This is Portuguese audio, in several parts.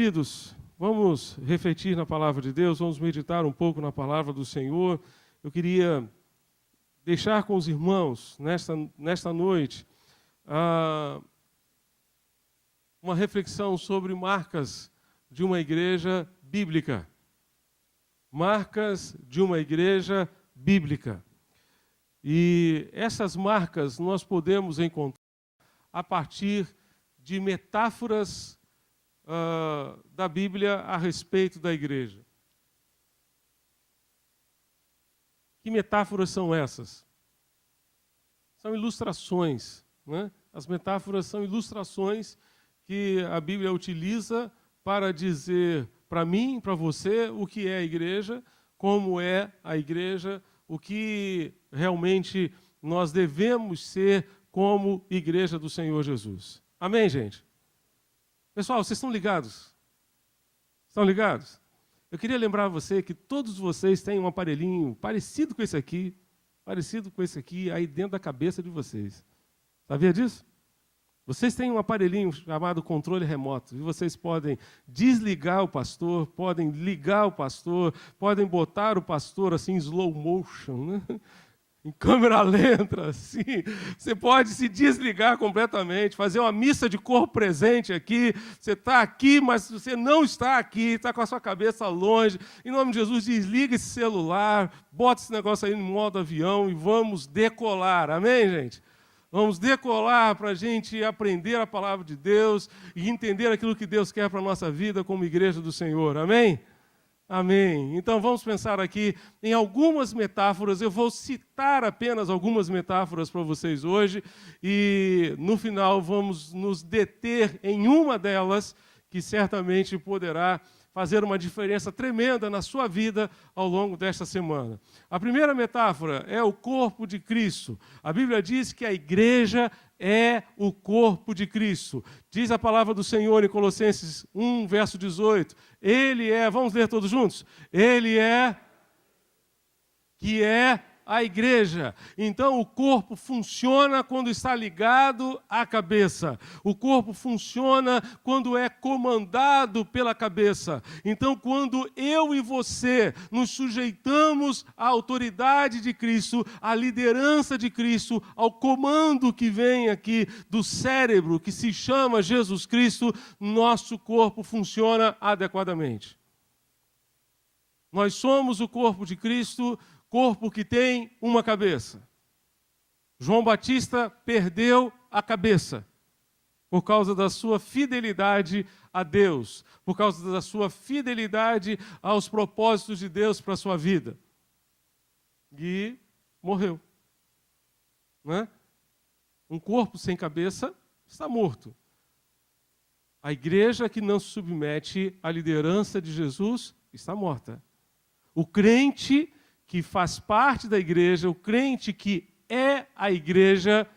Queridos, vamos refletir na palavra de Deus, vamos meditar um pouco na palavra do Senhor. Eu queria deixar com os irmãos, nesta noite, uma reflexão sobre marcas de uma igreja bíblica. Marcas de uma igreja bíblica. E essas marcas nós podemos encontrar a partir de metáforas da Bíblia a respeito da igreja. Que metáforas são essas? São ilustrações, né? As metáforas são ilustrações que a Bíblia utiliza para dizer para mim, para você, o que é a igreja, como é a igreja, o que realmente nós devemos ser como igreja do Senhor Jesus. Amém, gente? Pessoal, vocês estão ligados? Estão ligados? Eu queria lembrar você que todos vocês têm um aparelhinho parecido com esse aqui aí dentro da cabeça de vocês. Sabia disso? Vocês têm um aparelhinho chamado controle remoto, e vocês podem desligar o pastor, podem ligar o pastor, podem botar o pastor assim em slow motion, né? Em câmera lenta, assim. Você pode se desligar completamente, fazer uma missa de corpo presente aqui. Você está aqui, mas você não está aqui, está com a sua cabeça longe. Em nome de Jesus, desliga esse celular, bota esse negócio aí no modo avião e vamos decolar. Amém, gente? Vamos decolar para a gente aprender a palavra de Deus e entender aquilo que Deus quer para a nossa vida como igreja do Senhor. Amém? Amém. Então vamos pensar aqui em algumas metáforas. Eu vou citar apenas algumas metáforas para vocês hoje e no final vamos nos deter em uma delas que certamente poderá fazer uma diferença tremenda na sua vida ao longo desta semana. A primeira metáfora é o corpo de Cristo. A Bíblia diz que a igreja é o corpo de Cristo. Diz a palavra do Senhor em Colossenses 1, verso 18. Ele é, vamos ler todos juntos? Ele é, que é a igreja. Então o corpo funciona quando está ligado à cabeça. O corpo funciona quando é comandado pela cabeça. Então quando eu e você nos sujeitamos à autoridade de Cristo, à liderança de Cristo, ao comando que vem aqui do cérebro, que se chama Jesus Cristo, nosso corpo funciona adequadamente. Nós somos o corpo de Cristo, corpo que tem uma cabeça. João Batista perdeu a cabeça por causa da sua fidelidade a Deus, por causa da sua fidelidade aos propósitos de Deus para a sua vida. E morreu. Né? Um corpo sem cabeça está morto. A igreja que não se submete à liderança de Jesus está morta. O crente que faz parte da igreja, o crente que é a igreja,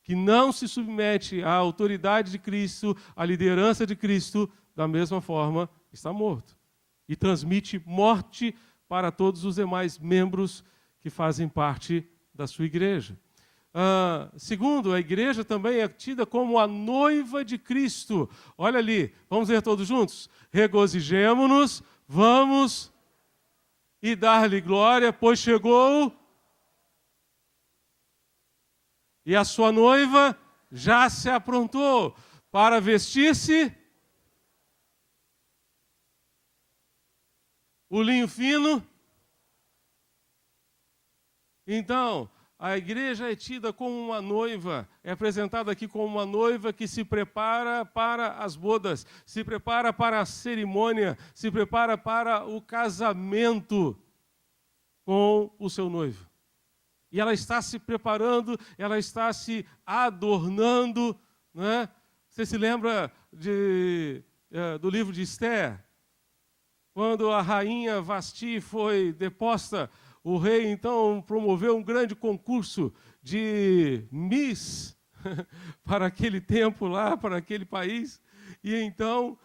que não se submete à autoridade de Cristo, à liderança de Cristo, da mesma forma, está morto. E transmite morte para todos os demais membros que fazem parte da sua igreja. Segundo, a igreja também é tida como a noiva de Cristo. Olha ali, vamos ler todos juntos? Regozijemo-nos, vamos e dar-lhe glória, pois chegou e a sua noiva já se aprontou para vestir-se o linho fino. Então, a igreja é tida como uma noiva, é apresentada aqui como uma noiva que se prepara para as bodas, se prepara para a cerimônia, se prepara para o casamento com o seu noivo. E ela está se preparando, ela está se adornando, né? Você se lembra do livro de Esther? Quando a rainha Vasti foi deposta, o rei, então, promoveu um grande concurso de Miss para aquele tempo lá, para aquele país. E então,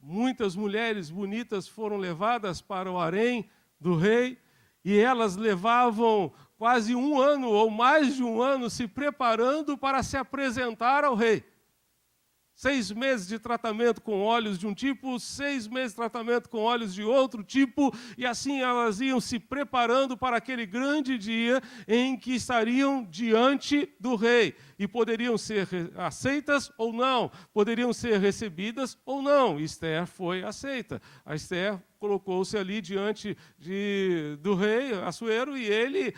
muitas mulheres bonitas foram levadas para o harém do rei, e elas levavam quase um ano, ou mais de um ano, se preparando para se apresentar ao rei. 6 meses de tratamento com óleos de um tipo, 6 meses de tratamento com óleos de outro tipo, e assim elas iam se preparando para aquele grande dia em que estariam diante do rei. E poderiam ser aceitas ou não, poderiam ser recebidas ou não. Esther foi aceita. A Esther colocou-se ali diante do rei Assuero e ele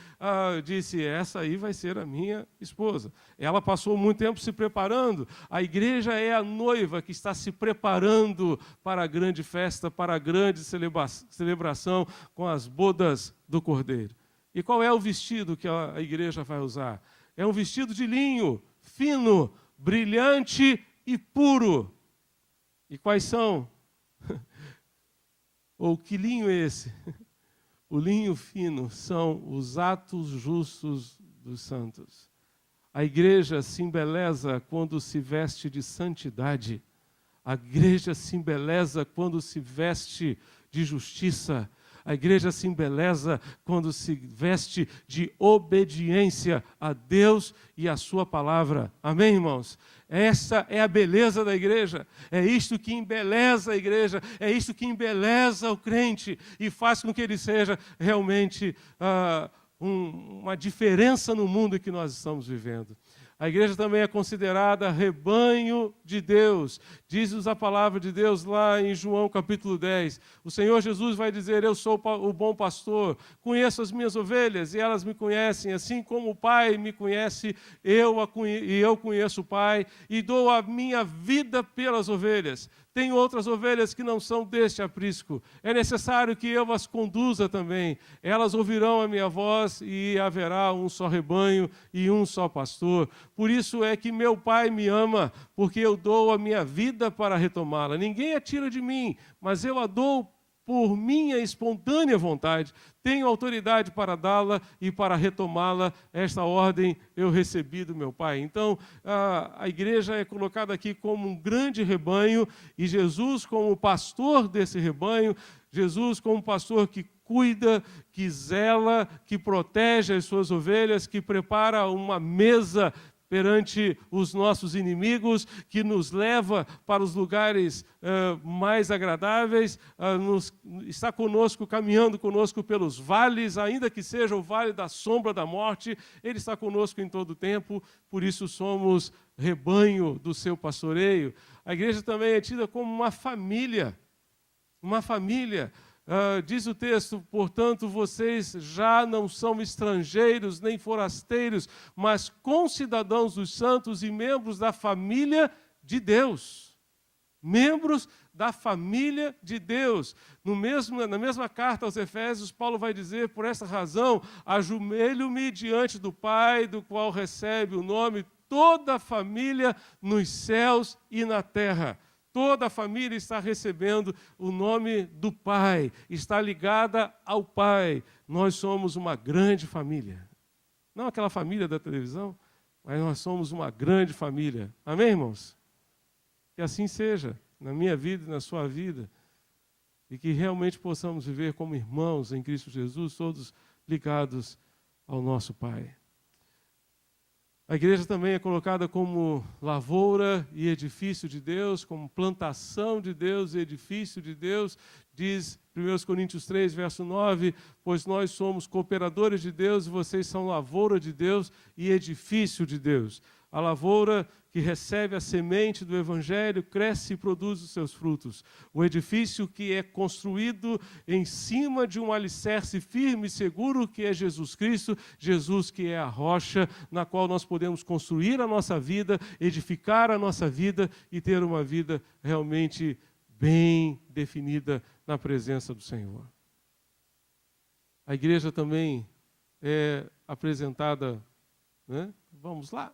disse, essa aí vai ser a minha esposa. Ela passou muito tempo se preparando. A igreja é a noiva que está se preparando para a grande festa, para a grande celebração com as bodas do Cordeiro. E qual é o vestido que a igreja vai usar? É um vestido de linho, fino, brilhante e puro. E quais são? Ou que linho é esse? O linho fino são os atos justos dos santos. A igreja se embeleza quando se veste de santidade. A igreja se embeleza quando se veste de justiça. A igreja se embeleza quando se veste de obediência a Deus e a sua palavra. Amém, irmãos? Essa é a beleza da igreja. É isto que embeleza a igreja. É isto que embeleza o crente e faz com que ele seja realmente uma diferença no mundo em que nós estamos vivendo. A igreja também é considerada rebanho de Deus. Diz-nos a palavra de Deus lá em João capítulo 10. O Senhor Jesus vai dizer, eu sou o bom pastor, conheço as minhas ovelhas e elas me conhecem, assim como o Pai me conhece, eu conheço o Pai e dou a minha vida pelas ovelhas. Tem outras ovelhas que não são deste aprisco. É necessário que eu as conduza também. Elas ouvirão a minha voz e haverá um só rebanho e um só pastor. Por isso é que meu Pai me ama, porque eu dou a minha vida para retomá-la. Ninguém a tira de mim, mas eu a dou por minha espontânea vontade. Tenho autoridade para dá-la e para retomá-la. Esta ordem eu recebi do meu Pai. Então, a igreja é colocada aqui como um grande rebanho e Jesus como pastor desse rebanho, Jesus como pastor que cuida, que zela, que protege as suas ovelhas, que prepara uma mesa perante os nossos inimigos, que nos leva para os lugares mais agradáveis, está conosco, caminhando conosco pelos vales, ainda que seja o vale da sombra da morte, Ele está conosco em todo o tempo, por isso somos rebanho do seu pastoreio. A igreja também é tida como uma família, diz o texto, portanto, vocês já não são estrangeiros nem forasteiros, mas concidadãos dos santos e membros da família de Deus. Membros da família de Deus. Na mesma carta aos Efésios, Paulo vai dizer, por essa razão, ajoelho-me diante do Pai, do qual recebe o nome toda a família nos céus e na terra. Toda a família está recebendo o nome do Pai, está ligada ao Pai. Nós somos uma grande família. Não aquela família da televisão, mas nós somos uma grande família. Amém, irmãos? Que assim seja, na minha vida e na sua vida. E que realmente possamos viver como irmãos em Cristo Jesus, todos ligados ao nosso Pai. A igreja também é colocada como lavoura e edifício de Deus, como plantação de Deus e edifício de Deus. Diz 1 Coríntios 3, verso 9, pois nós somos cooperadores de Deus e vocês são lavoura de Deus e edifício de Deus. A lavoura que recebe a semente do Evangelho cresce e produz os seus frutos. O edifício que é construído em cima de um alicerce firme e seguro, que é Jesus Cristo, Jesus que é a rocha na qual nós podemos construir a nossa vida, edificar a nossa vida e ter uma vida realmente bem definida na presença do Senhor. A igreja também é apresentada, né? Vamos lá.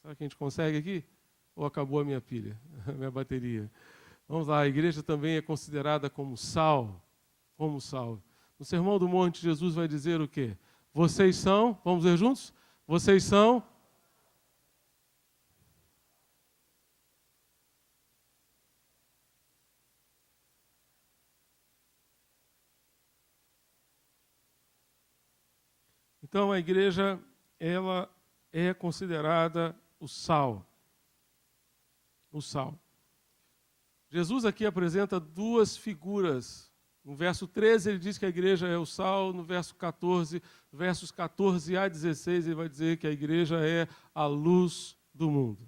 Será que a gente consegue aqui? Ou acabou a minha pilha, a minha bateria? Vamos lá, a igreja também é considerada como sal. Como sal. No Sermão do Monte, Jesus vai dizer o quê? Vocês são, vamos ver juntos? Vocês são... Então, a igreja, ela é considerada o sal. O sal. Jesus aqui apresenta duas figuras. No verso 13 ele diz que a igreja é o sal, no verso 14, versos 14 a 16 ele vai dizer que a igreja é a luz do mundo.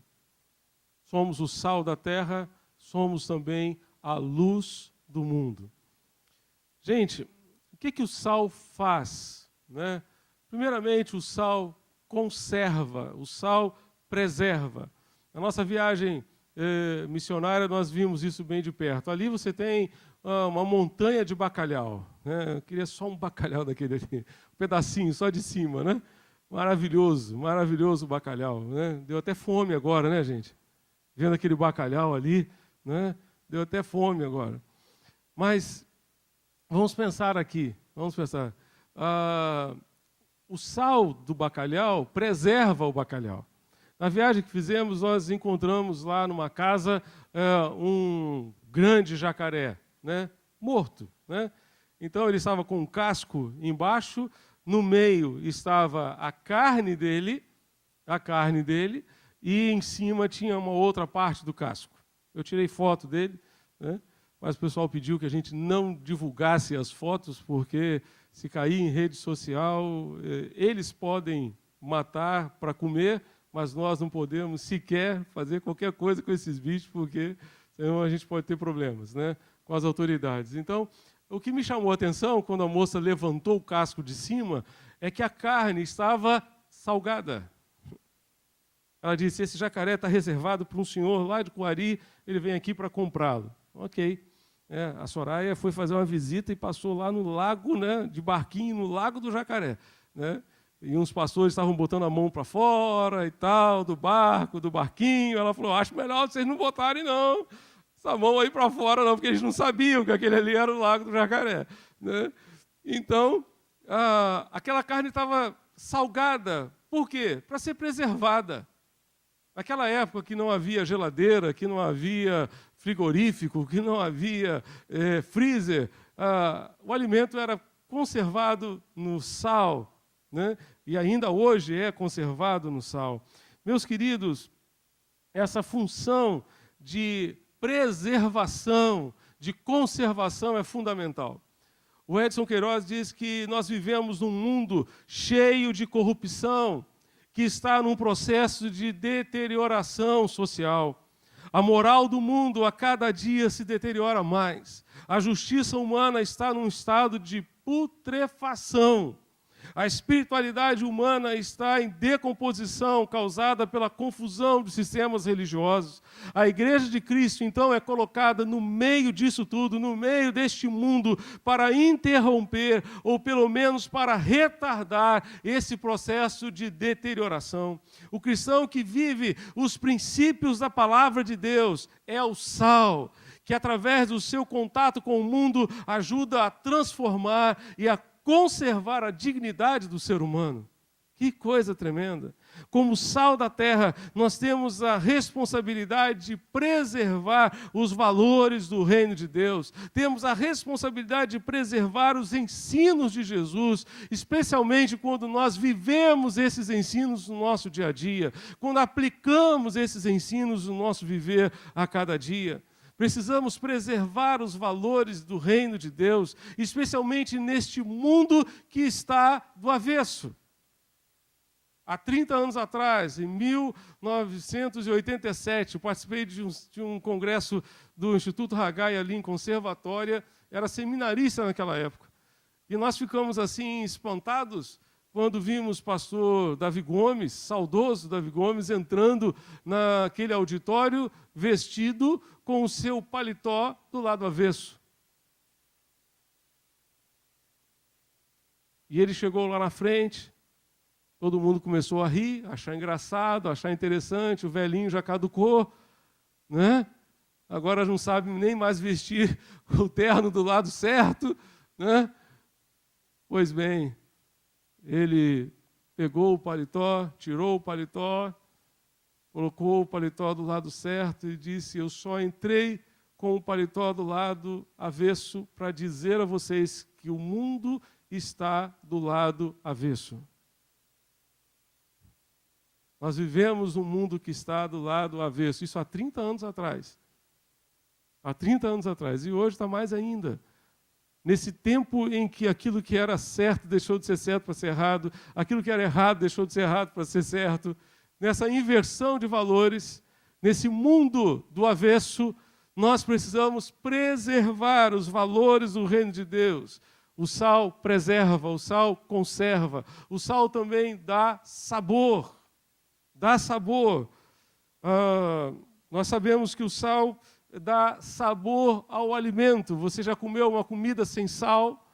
Somos o sal da terra, somos também a luz do mundo. Gente, o que o sal faz, né? Primeiramente, o sal conserva, o sal preserva. Na nossa viagem missionária, nós vimos isso bem de perto. Ali você tem uma montanha de bacalhau, né? Eu queria só um bacalhau daquele ali, um pedacinho só de cima, né? Maravilhoso, maravilhoso bacalhau, né? Deu até fome agora, né, gente? Vendo aquele bacalhau ali, né? Deu até fome agora. Mas vamos pensar aqui, vamos pensar. O sal do bacalhau preserva o bacalhau. Na viagem que fizemos, nós encontramos lá numa casa um grande jacaré, né? Morto, né? Então ele estava com um casco embaixo, no meio estava a carne dele, e em cima tinha uma outra parte do casco. Eu tirei foto dele, né? Mas o pessoal pediu que a gente não divulgasse as fotos, porque se cair em rede social, eles podem matar para comer, mas nós não podemos sequer fazer qualquer coisa com esses bichos, porque senão a gente pode ter problemas, né, com as autoridades. Então, o que me chamou a atenção, quando a moça levantou o casco de cima, é que a carne estava salgada. Ela disse, esse jacaré está reservado para um senhor lá de Coari, ele vem aqui para comprá-lo. Ok. A Soraya foi fazer uma visita e passou lá no lago, né, de barquinho, no Lago do Jacaré, né? E uns pastores estavam botando a mão para fora e tal, do barquinho. Ela falou, acho melhor vocês não botarem, não, essa mão aí para fora, não, porque eles não sabiam que aquele ali era o Lago do Jacaré, né? Então, aquela carne estava salgada. Por quê? Para ser preservada. Naquela época que não havia geladeira, que não havia frigorífico, que não havia freezer, o alimento era conservado no sal, né? E ainda hoje é conservado no sal. Meus queridos, essa função de preservação, de conservação é fundamental. O Edson Queiroz diz que nós vivemos num mundo cheio de corrupção, que está num processo de deterioração social. A moral do mundo a cada dia se deteriora mais. A justiça humana está num estado de putrefação. A espiritualidade humana está em decomposição causada pela confusão dos sistemas religiosos. A Igreja de Cristo, então, é colocada no meio disso tudo, no meio deste mundo, para interromper, ou pelo menos para retardar esse processo de deterioração. O cristão que vive os princípios da palavra de Deus é o sal, que através do seu contato com o mundo ajuda a transformar e a conservar a dignidade do ser humano. Que coisa tremenda! Como sal da terra, nós temos a responsabilidade de preservar os valores do reino de Deus. Temos a responsabilidade de preservar os ensinos de Jesus, especialmente quando nós vivemos esses ensinos no nosso dia a dia, quando aplicamos esses ensinos no nosso viver a cada dia. Precisamos preservar os valores do reino de Deus, especialmente neste mundo que está do avesso. Há 30 anos atrás, em 1987, eu participei de um congresso do Instituto Haggai ali em Conservatória, era seminarista naquela época. E nós ficamos assim espantados quando vimos o pastor Davi Gomes, saudoso Davi Gomes, entrando naquele auditório vestido com o seu paletó do lado avesso. E ele chegou lá na frente, todo mundo começou a rir, achar engraçado, achar interessante, o velhinho já caducou, né? Agora não sabe nem mais vestir o terno do lado certo, né? Pois bem, ele pegou o paletó, tirou o paletó, colocou o paletó do lado certo e disse, eu só entrei com o paletó do lado avesso para dizer a vocês que o mundo está do lado avesso. Nós vivemos num mundo que está do lado avesso, isso há 30 anos atrás. há 30 anos atrás, e hoje está mais ainda. Nesse tempo em que aquilo que era certo deixou de ser certo para ser errado, aquilo que era errado deixou de ser errado para ser certo, nessa inversão de valores, nesse mundo do avesso, nós precisamos preservar os valores do reino de Deus. O sal preserva, o sal conserva, o sal também dá sabor. Dá sabor. Nós sabemos que o sal dá sabor ao alimento. Você já comeu uma comida sem sal?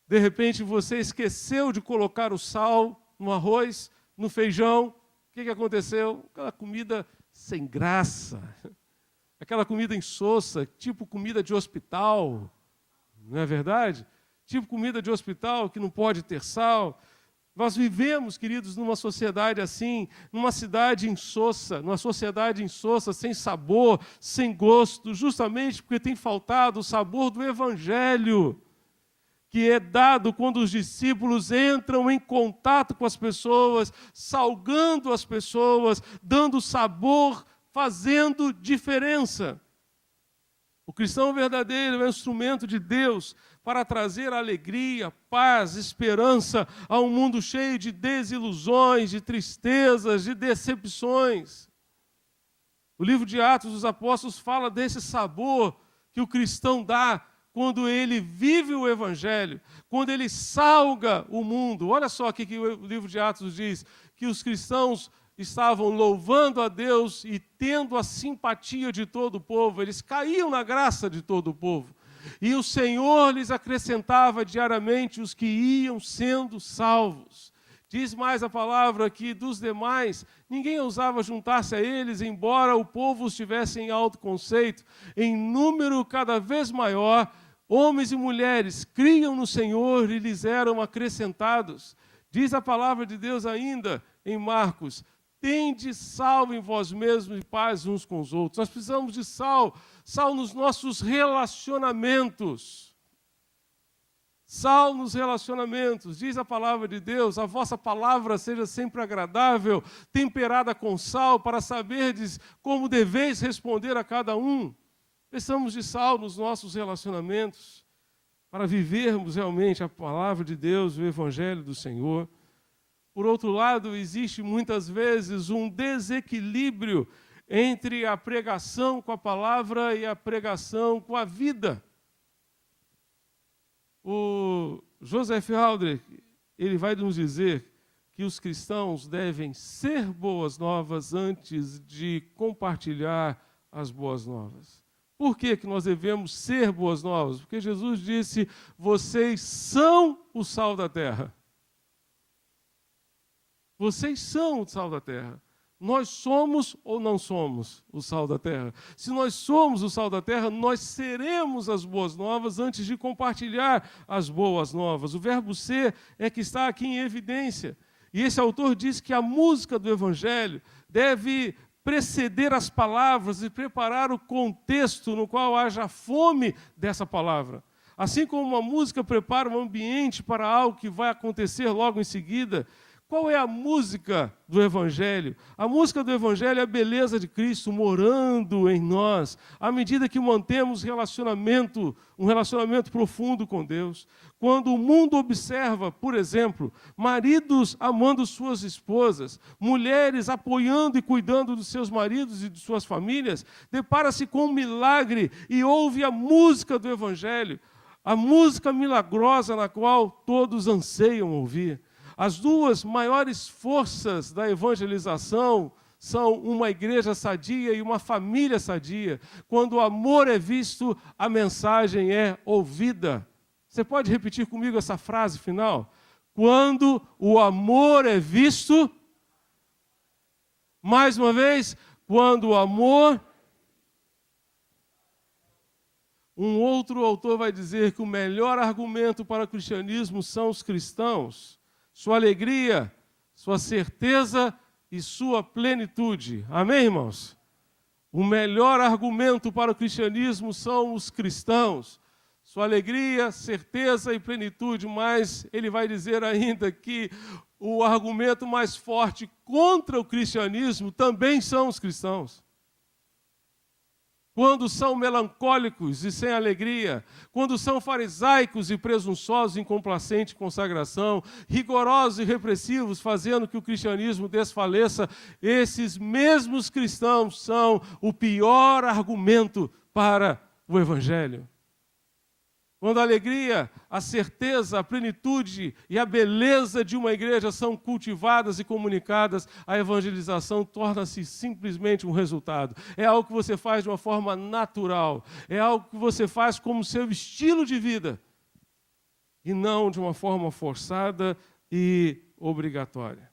De repente você esqueceu de colocar o sal no arroz, no feijão. O que aconteceu? Aquela comida sem graça. Aquela comida insossa, tipo comida de hospital. Não é verdade? Tipo comida de hospital que não pode ter sal. Nós vivemos, queridos, numa sociedade assim, numa cidade insossa, numa sociedade insossa, sem sabor, sem gosto, justamente porque tem faltado o sabor do Evangelho, que é dado quando os discípulos entram em contato com as pessoas, salgando as pessoas, dando sabor, fazendo diferença. O cristão verdadeiro é um instrumento de Deus para trazer alegria, paz, esperança a um mundo cheio de desilusões, de tristezas, de decepções. O livro de Atos dos Apóstolos fala desse sabor que o cristão dá quando ele vive o Evangelho, quando ele salga o mundo. Olha só o que o livro de Atos diz, que os cristãos estavam louvando a Deus e tendo a simpatia de todo o povo. Eles caíam na graça de todo o povo. E o Senhor lhes acrescentava diariamente os que iam sendo salvos. Diz mais a palavra que dos demais, ninguém ousava juntar-se a eles, embora o povo estivesse em alto conceito. Em número cada vez maior, homens e mulheres criam no Senhor e lhes eram acrescentados. Diz a palavra de Deus ainda em Marcos: tende sal em vós mesmos e paz uns com os outros. Nós precisamos de sal, sal nos nossos relacionamentos. Sal nos relacionamentos. Diz a palavra de Deus: a vossa palavra seja sempre agradável, temperada com sal, para saberdes como deveis responder a cada um. Precisamos de sal nos nossos relacionamentos, para vivermos realmente a palavra de Deus, o Evangelho do Senhor. Por outro lado, existe muitas vezes um desequilíbrio entre a pregação com a palavra e a pregação com a vida. O Joseph Aldrich, ele vai nos dizer que os cristãos devem ser boas novas antes de compartilhar as boas novas. Por que nós devemos ser boas novas? Porque Jesus disse: vocês são o sal da terra. Vocês são o sal da terra. Nós somos ou não somos o sal da terra? Se nós somos o sal da terra, nós seremos as boas novas antes de compartilhar as boas novas. O verbo ser é que está aqui em evidência. E esse autor diz que a música do Evangelho deve preceder as palavras e preparar o contexto no qual haja fome dessa palavra. Assim como uma música prepara um ambiente para algo que vai acontecer logo em seguida. Qual é a música do Evangelho? A música do Evangelho é a beleza de Cristo morando em nós, à medida que mantemos um relacionamento profundo com Deus. Quando o mundo observa, por exemplo, maridos amando suas esposas, mulheres apoiando e cuidando dos seus maridos e de suas famílias, depara-se com um milagre e ouve a música do Evangelho, a música milagrosa na qual todos anseiam ouvir. As duas maiores forças da evangelização são uma igreja sadia e uma família sadia. Quando o amor é visto, a mensagem é ouvida. Você pode repetir comigo essa frase final? Quando o amor é visto, mais uma vez, quando o amor... Um outro autor vai dizer que o melhor argumento para o cristianismo são os cristãos. Sua alegria, sua certeza e sua plenitude. Amém, irmãos? O melhor argumento para o cristianismo são os cristãos. Sua alegria, certeza e plenitude, mas ele vai dizer ainda que o argumento mais forte contra o cristianismo também são os cristãos. quando são melancólicos e sem alegria, quando são farisaicos e presunçosos em complacente consagração, rigorosos e repressivos, fazendo que o cristianismo desfaleça, esses mesmos cristãos são o pior argumento para o Evangelho. Quando a alegria, a certeza, a plenitude e a beleza de uma igreja são cultivadas e comunicadas, a evangelização torna-se simplesmente um resultado. É algo que você faz de uma forma natural, é algo que você faz como seu estilo de vida, e não de uma forma forçada e obrigatória.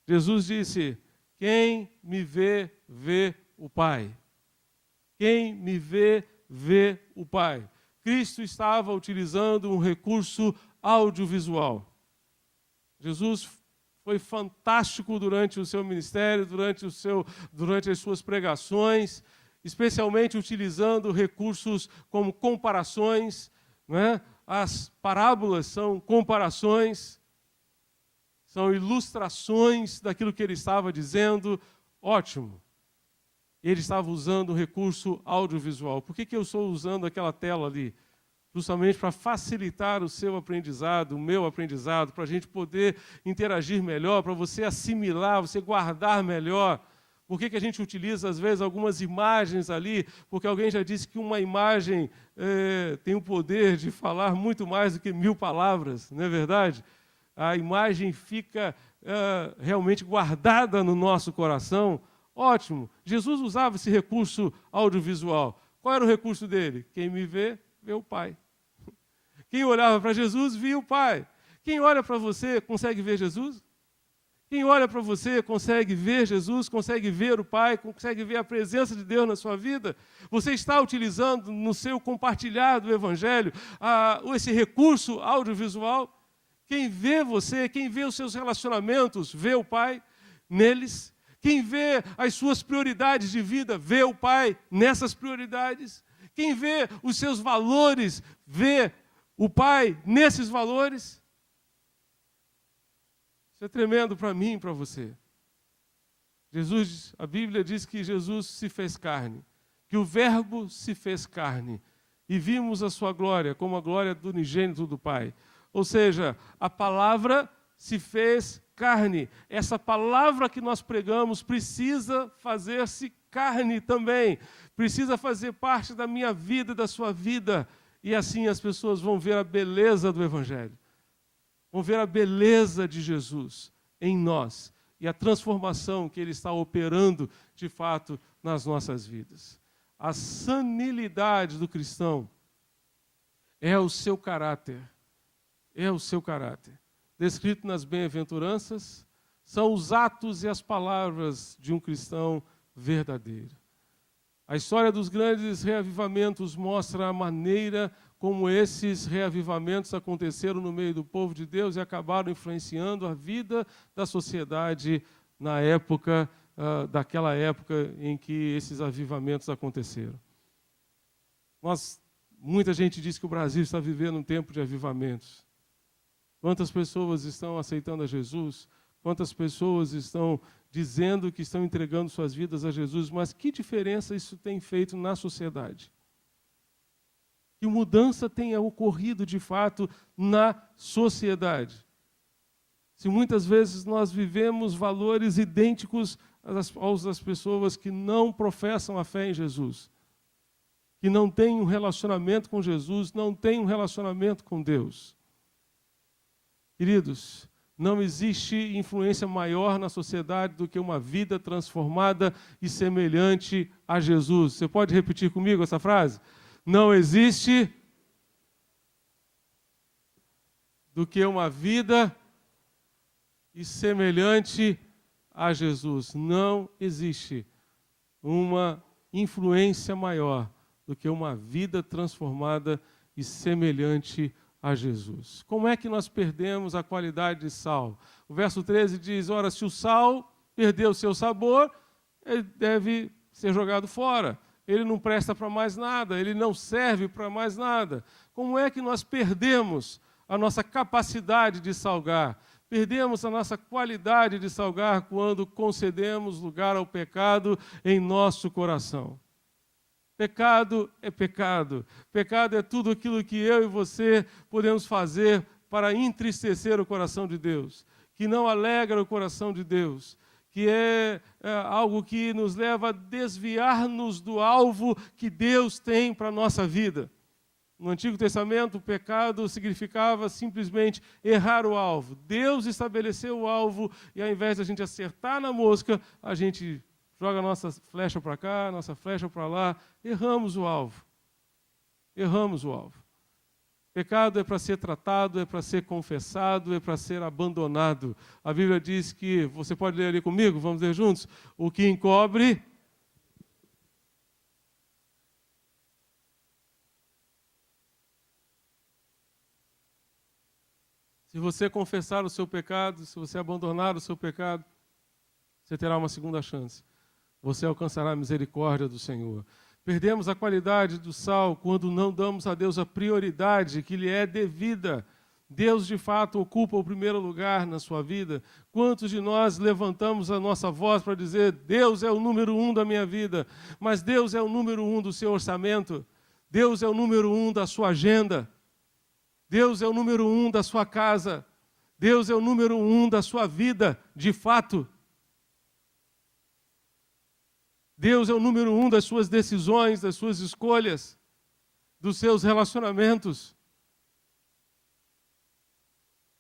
Jesus disse: quem me vê, vê o Pai. Quem me vê, vê o Pai. Cristo estava utilizando um recurso audiovisual. Jesus foi fantástico durante o seu ministério, durante as suas pregações, especialmente utilizando recursos como comparações, né? As parábolas são comparações, são ilustrações daquilo que ele estava dizendo. Ótimo. Ele estava usando o recurso audiovisual. Por que eu estou usando aquela tela ali? Justamente para facilitar o seu aprendizado, o meu aprendizado, para a gente poder interagir melhor, para você assimilar, você guardar melhor. Por que a gente utiliza, às vezes, algumas imagens ali? Porque alguém já disse que uma imagem tem o poder de falar muito mais do que 1000 palavras, não é verdade? A imagem fica realmente guardada no nosso coração. Ótimo. Jesus usava esse recurso audiovisual. Qual era o recurso dele? Quem me vê, vê o Pai. Quem olhava para Jesus, via o Pai. Quem olha para você, consegue ver Jesus? Quem olha para você, consegue ver Jesus, consegue ver o Pai, consegue ver a presença de Deus na sua vida? Você está utilizando no seu compartilhar do Evangelho esse recurso audiovisual? Quem vê você, quem vê os seus relacionamentos, vê o Pai neles? Quem vê as suas prioridades de vida, vê o Pai nessas prioridades. Quem vê os seus valores, vê o Pai nesses valores. Isso é tremendo para mim e para você. A Bíblia diz que Jesus se fez carne, que o Verbo se fez carne, e vimos a sua glória como a glória do unigênito do Pai. Ou seja, a palavra se fez carne. Essa palavra que nós pregamos precisa fazer-se carne também. Precisa fazer parte da minha vida e da sua vida. E assim as pessoas vão ver a beleza do Evangelho. Vão ver a beleza de Jesus em nós. E a transformação que Ele está operando, de fato, nas nossas vidas. A sanilidade do cristão é o seu caráter. É o seu caráter. Descrito nas bem-aventuranças, são os atos e as palavras de um cristão verdadeiro. A história dos grandes reavivamentos mostra a maneira como esses reavivamentos aconteceram no meio do povo de Deus e acabaram influenciando a vida da sociedade na época, daquela época em que esses avivamentos aconteceram. Muita gente diz que o Brasil está vivendo um tempo de avivamentos. Quantas pessoas estão aceitando a Jesus? Quantas pessoas estão dizendo que estão entregando suas vidas a Jesus? Mas que diferença isso tem feito na sociedade? Que mudança tenha ocorrido de fato na sociedade? Se muitas vezes nós vivemos valores idênticos aos das pessoas que não professam a fé em Jesus, que não têm um relacionamento com Jesus, não têm um relacionamento com Deus. Queridos, não existe influência maior na sociedade do que uma vida transformada e semelhante a Jesus. Você pode repetir comigo essa frase? Não existe do que uma vida e semelhante a Jesus. Não existe uma influência maior do que uma vida transformada e semelhante a Jesus. Como é que nós perdemos a qualidade de sal? O verso 13 diz: ora, se o sal perdeu o seu sabor, ele deve ser jogado fora. Ele não presta para mais nada, ele não serve para mais nada. Como é que nós perdemos a nossa capacidade de salgar? Perdemos a nossa qualidade de salgar quando concedemos lugar ao pecado em nosso coração. Pecado é pecado. Pecado é tudo aquilo que eu e você podemos fazer para entristecer o coração de Deus, que não alegra o coração de Deus, que é algo que nos leva a desviar-nos do alvo que Deus tem para a nossa vida. No Antigo Testamento, o pecado significava simplesmente errar o alvo. Deus estabeleceu o alvo e ao invés de a gente acertar na mosca, a gente joga a nossa flecha para cá, nossa flecha para lá, erramos o alvo. Erramos o alvo. Pecado é para ser tratado, é para ser confessado, é para ser abandonado. A Bíblia diz que, você pode ler ali comigo, vamos ler juntos? O que encobre... Se você confessar o seu pecado, se você abandonar o seu pecado, você terá uma segunda chance. Você alcançará a misericórdia do Senhor. Perdemos a qualidade do sal quando não damos a Deus a prioridade que lhe é devida. Deus, de fato, ocupa o primeiro lugar na sua vida. Quantos de nós levantamos a nossa voz para dizer: Deus é o número 1 da minha vida, mas Deus é o número 1 do seu orçamento, Deus é o número 1 da sua agenda, Deus é o número 1 da sua casa, Deus é o número 1 da sua vida, de fato. Deus é o número 1 das suas decisões, das suas escolhas, dos seus relacionamentos.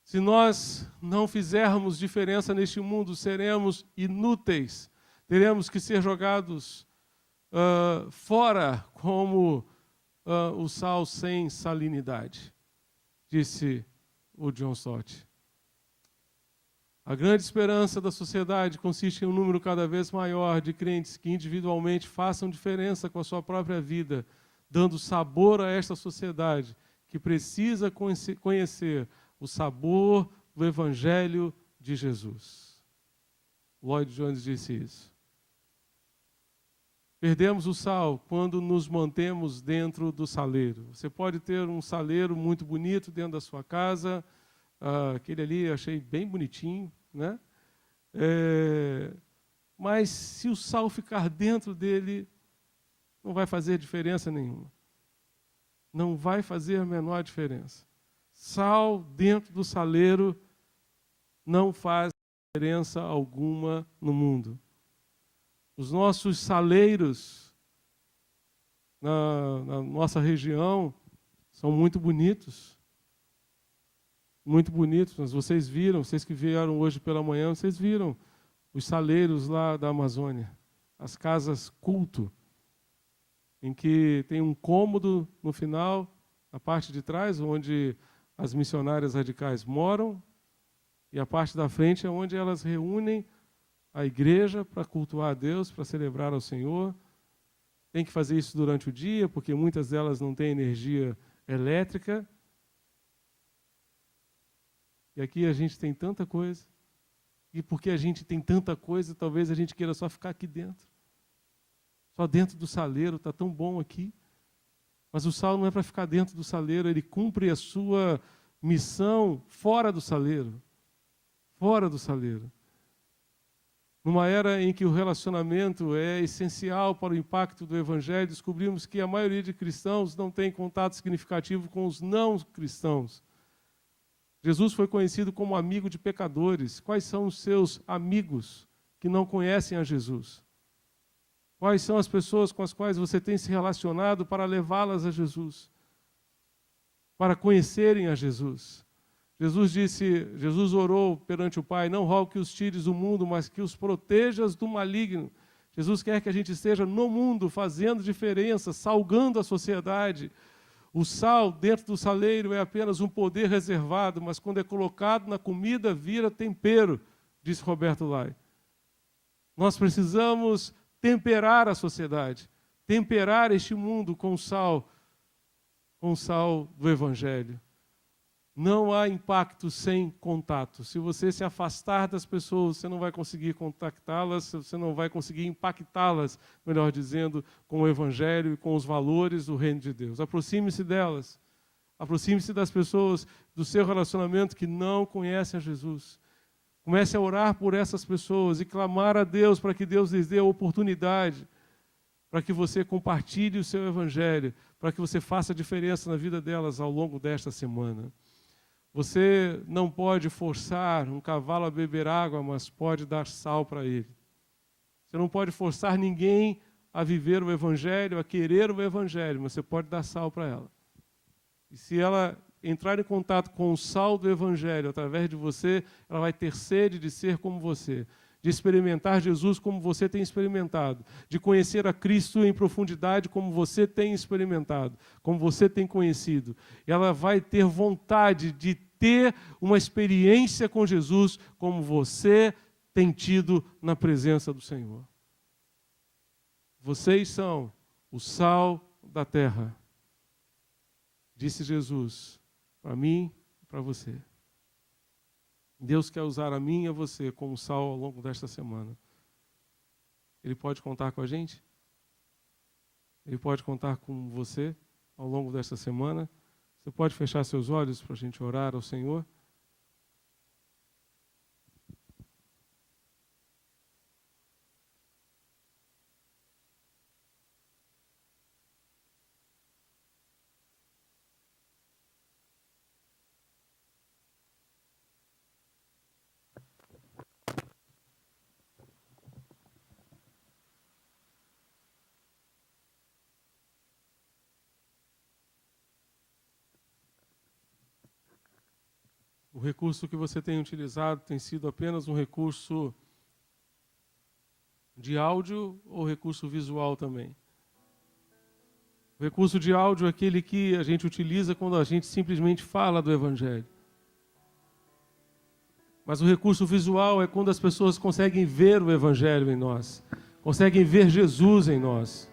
Se nós não fizermos diferença neste mundo, seremos inúteis. Teremos que ser jogados fora como o sal sem salinidade, disse o John Stott. A grande esperança da sociedade consiste em um número cada vez maior de crentes que individualmente façam diferença com a sua própria vida, dando sabor a esta sociedade que precisa conhecer o sabor do Evangelho de Jesus. Lloyd Jones disse isso. Perdemos o sal quando nos mantemos dentro do saleiro. Você pode ter um saleiro muito bonito dentro da sua casa, aquele ali eu achei bem bonitinho, né? Mas se o sal ficar dentro dele, não vai fazer diferença nenhuma. Não vai fazer a menor diferença. Sal dentro do saleiro não faz diferença alguma no mundo. Os nossos saleiros na nossa região são muito bonitos. Muito bonitos. Mas vocês viram, vocês que vieram hoje pela manhã, vocês viram os saleiros lá da Amazônia. As casas culto, em que tem um cômodo no final, na parte de trás, onde as missionárias radicais moram, e a parte da frente é onde elas reúnem a igreja para cultuar a Deus, para celebrar ao Senhor. Tem que fazer isso durante o dia, porque muitas delas não têm energia elétrica. E aqui a gente tem tanta coisa. E porque a gente tem tanta coisa, talvez a gente queira só ficar aqui dentro. Só dentro do saleiro, está tão bom aqui. Mas o sal não é para ficar dentro do saleiro, ele cumpre a sua missão fora do saleiro. Fora do saleiro. Numa era em que o relacionamento é essencial para o impacto do Evangelho, descobrimos que a maioria de cristãos não tem contato significativo com os não cristãos. Jesus foi conhecido como amigo de pecadores. Quais são os seus amigos que não conhecem a Jesus? Quais são as pessoas com as quais você tem se relacionado para levá-las a Jesus? Para conhecerem a Jesus? Jesus orou perante o Pai: não rogo que os tires do mundo, mas que os protejas do maligno. Jesus quer que a gente esteja no mundo, fazendo diferença, salgando a sociedade. O sal dentro do saleiro é apenas um poder reservado, mas quando é colocado na comida, vira tempero, disse Roberto Lai. Nós precisamos temperar a sociedade, temperar este mundo com o sal do Evangelho. Não há impacto sem contato. Se você se afastar das pessoas, você não vai conseguir contactá-las, você não vai conseguir impactá-las, melhor dizendo, com o Evangelho e com os valores do Reino de Deus. Aproxime-se delas. Aproxime-se das pessoas do seu relacionamento que não conhecem a Jesus. Comece a orar por essas pessoas e clamar a Deus para que Deus lhes dê a oportunidade para que você compartilhe o seu evangelho, para que você faça diferença na vida delas ao longo desta semana. Você não pode forçar um cavalo a beber água, mas pode dar sal para ele. Você não pode forçar ninguém a viver o evangelho, a querer o evangelho, mas você pode dar sal para ela. E se ela entrar em contato com o sal do evangelho através de você, ela vai ter sede de ser como você, de experimentar Jesus como você tem experimentado, de conhecer a Cristo em profundidade como você tem experimentado, como você tem conhecido. Ela vai ter vontade de ter uma experiência com Jesus como você tem tido na presença do Senhor. Vocês são o sal da terra, disse Jesus, para mim e para você. Deus quer usar a mim e a você como sal ao longo desta semana. Ele pode contar com a gente? Ele pode contar com você ao longo desta semana? Você pode fechar seus olhos para a gente orar ao Senhor? O recurso que você tem utilizado tem sido apenas um recurso de áudio ou recurso visual também? O recurso de áudio é aquele que a gente utiliza quando a gente simplesmente fala do Evangelho. Mas o recurso visual é quando as pessoas conseguem ver o Evangelho em nós, conseguem ver Jesus em nós.